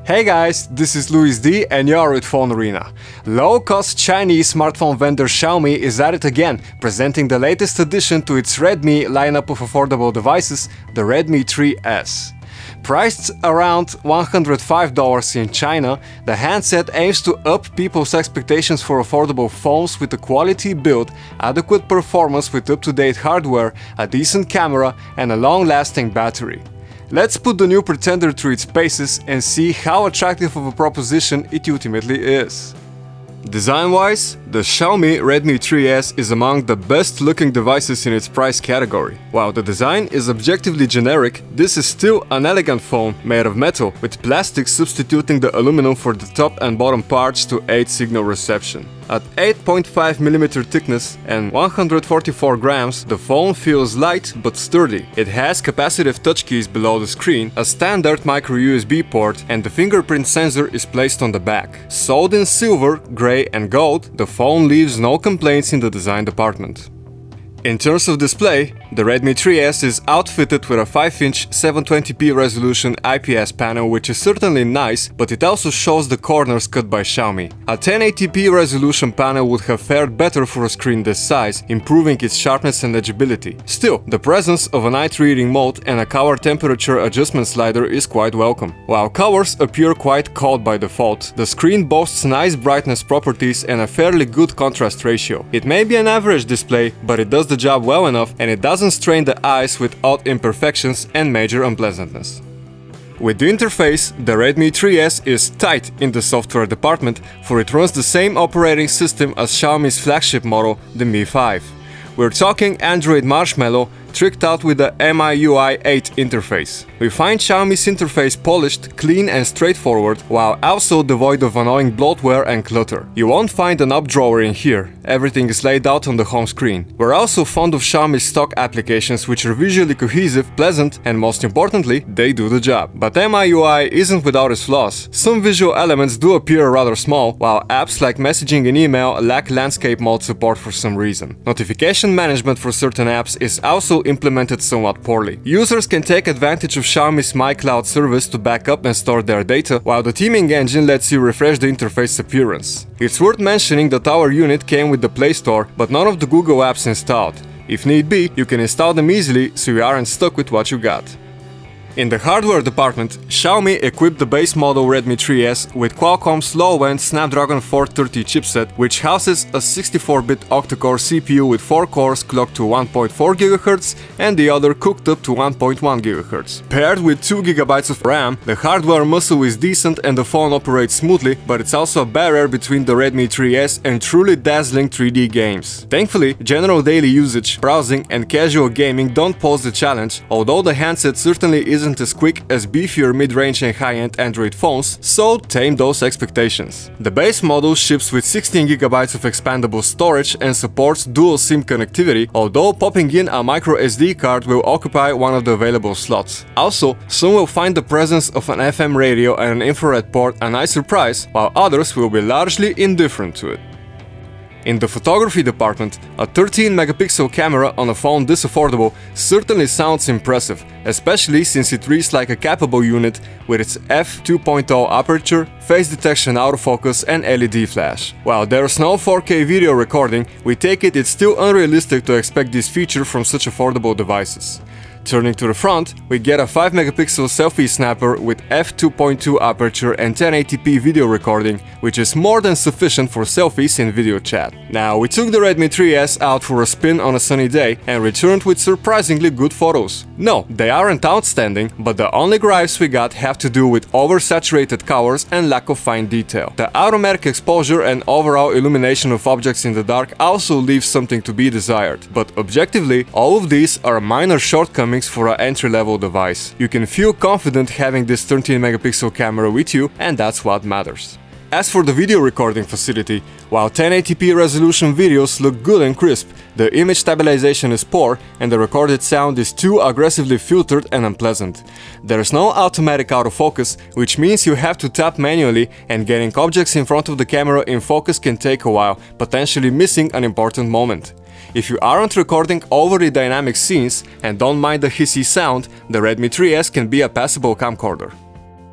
Hey guys, this is Luis D and you're with PhoneArena. Low-cost Chinese smartphone vendor Xiaomi is at it again, presenting the latest addition to its Redmi lineup of affordable devices, the Redmi 3S. Priced around $105 in China, the handset aims to up people's expectations for affordable phones with a quality build, adequate performance with up-to-date hardware, a decent camera and a long-lasting battery. Let's put the new pretender through its paces and see how attractive of a proposition it ultimately is. Design-wise, the Xiaomi Redmi 3S is among the best-looking devices in its price category. While the design is objectively generic, this is still an elegant phone made of metal, with plastic substituting the aluminum for the top and bottom parts to aid signal reception. At 8.5mm thickness and 144 grams, the phone feels light but sturdy. It has capacitive touchkeys below the screen, a standard micro USB port, and the fingerprint sensor is placed on the back. Sold in silver, grey and gold, the phone leaves no complaints in the design department. In terms of display, the Redmi 3S is outfitted with a 5-inch 720p resolution IPS panel, which is certainly nice, but it also shows the corners cut by Xiaomi. A 1080p resolution panel would have fared better for a screen this size, improving its sharpness and legibility. Still, the presence of a night reading mode and a color temperature adjustment slider is quite welcome. While colors appear quite cold by default, the screen boasts nice brightness properties and a fairly good contrast ratio. It may be an average display, but it does the job well enough and it doesn't strain the eyes with odd imperfections and major unpleasantness. With the interface, the Redmi 3S is tight in the software department, for it runs the same operating system as Xiaomi's flagship model, the Mi 5. We're talking Android Marshmallow, tricked out with the MIUI 8 interface. We find Xiaomi's interface polished, clean and straightforward, while also devoid of annoying bloatware and clutter. You won't find an up drawer in here, everything is laid out on the home screen. We're also fond of Xiaomi's stock applications, which are visually cohesive, pleasant and most importantly, they do the job. But MIUI isn't without its flaws. Some visual elements do appear rather small, while apps like messaging and email lack landscape mode support for some reason. Notification management for certain apps is also implemented somewhat poorly. Users can take advantage of Xiaomi's MyCloud service to back up and store their data, while the theming engine lets you refresh the interface appearance. It's worth mentioning that our unit came with the Play Store, but none of the Google apps installed. If need be, you can install them easily, so you aren't stuck with what you got. In the hardware department, Xiaomi equipped the base model Redmi 3S with Qualcomm's low-end Snapdragon 430 chipset, which houses a 64-bit octa-core CPU with 4 cores clocked to 1.4 GHz and the other cooked up to 1.1 GHz. Paired with 2 GB of RAM, the hardware muscle is decent and the phone operates smoothly, but it's also a barrier between the Redmi 3S and truly dazzling 3D games. Thankfully, general daily usage, browsing and casual gaming don't pose the challenge, although the handset certainly isn't as quick as beefier mid-range and high-end Android phones, so tame those expectations. The base model ships with 16 GB of expandable storage and supports dual SIM connectivity, although popping in a micro SD card will occupy one of the available slots. Also, some will find the presence of an FM radio and an infrared port a nice surprise, while others will be largely indifferent to it. In the photography department, a 13-megapixel camera on a phone this affordable certainly sounds impressive, especially since it reads like a capable unit with its f2.0 aperture, face detection autofocus and LED flash. While there's no 4K video recording, we take it it's still unrealistic to expect this feature from such affordable devices. Turning to the front, we get a 5-megapixel selfie snapper with f2.2 aperture and 1080p video recording, which is more than sufficient for selfies in video chat. Now, we took the Redmi 3S out for a spin on a sunny day and returned with surprisingly good photos. No, they aren't outstanding, but the only gripes we got have to do with oversaturated colors and lack of fine detail. The automatic exposure and overall illumination of objects in the dark also leaves something to be desired. But objectively, all of these are minor shortcomings for an entry-level device. You can feel confident having this 13-megapixel camera with you, and that's what matters. As for the video recording facility, while 1080p resolution videos look good and crisp, the image stabilization is poor and the recorded sound is too aggressively filtered and unpleasant. There's no automatic autofocus, which means you have to tap manually, and getting objects in front of the camera in focus can take a while, potentially missing an important moment. If you aren't recording overly dynamic scenes and don't mind the hissy sound, the Redmi 3S can be a passable camcorder.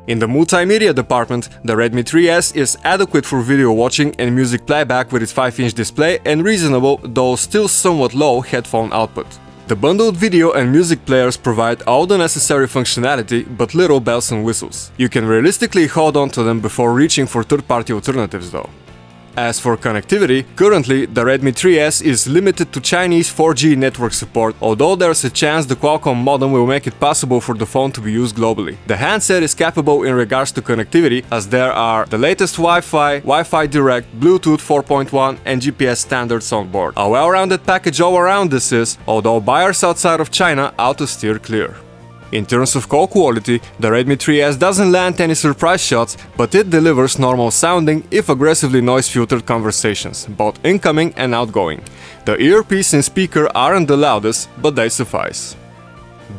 In the multimedia department, the Redmi 3S is adequate for video watching and music playback with its 5-inch display and reasonable, though still somewhat low, headphone output. The bundled video and music players provide all the necessary functionality, but little bells and whistles. You can realistically hold on to them before reaching for third-party alternatives though. As for connectivity, currently the Redmi 3S is limited to Chinese 4G network support, although there's a chance the Qualcomm modem will make it possible for the phone to be used globally. The handset is capable in regards to connectivity, as there are the latest Wi-Fi, Wi-Fi Direct, Bluetooth 4.1 and GPS standards on board. A well-rounded package all around this is, although buyers outside of China ought to steer clear. In terms of call quality, the Redmi 3S doesn't land any surprise shots, but it delivers normal sounding, if aggressively noise-filtered conversations, both incoming and outgoing. The earpiece and speaker aren't the loudest, but they suffice.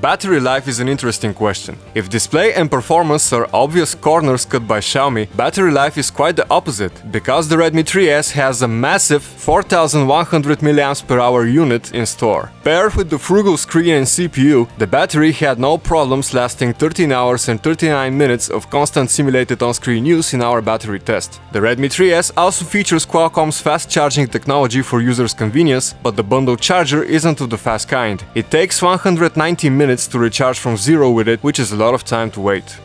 Battery life is an interesting question. If display and performance are obvious corners cut by Xiaomi, battery life is quite the opposite, because the Redmi 3S has a massive 4100 mAh unit in store. Paired with the frugal screen and CPU, the battery had no problems lasting 13 hours and 39 minutes of constant simulated on-screen use in our battery test. The Redmi 3S also features Qualcomm's fast charging technology for users' convenience, but the bundled charger isn't of the fast kind. It takes 190 minutes to recharge from zero with it, which is a lot of time to wait.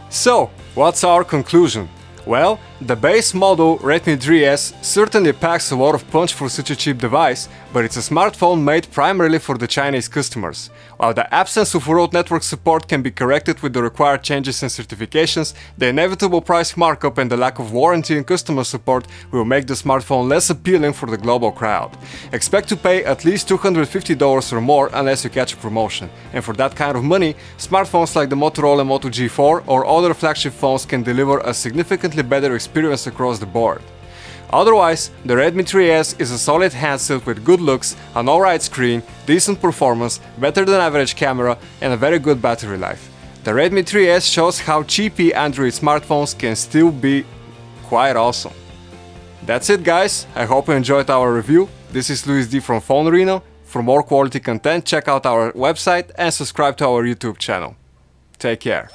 So, what's our conclusion? Well, the base model Redmi 3S certainly packs a lot of punch for such a cheap device, but it's a smartphone made primarily for the Chinese customers. While the absence of world network support can be corrected with the required changes and certifications, the inevitable price markup and the lack of warranty and customer support will make the smartphone less appealing for the global crowd. Expect to pay at least $250 or more unless you catch a promotion. And for that kind of money, smartphones like the Motorola Moto G4 or other flagship phones can deliver a significantly better experience across the board. Otherwise, the Redmi 3S is a solid handset with good looks, an alright screen, decent performance, better than average camera and a very good battery life. The Redmi 3S shows how cheapy Android smartphones can still be quite awesome. That's it guys, I hope you enjoyed our review. This is Luis D from PhoneArena. For more quality content, check out our website and subscribe to our YouTube channel. Take care.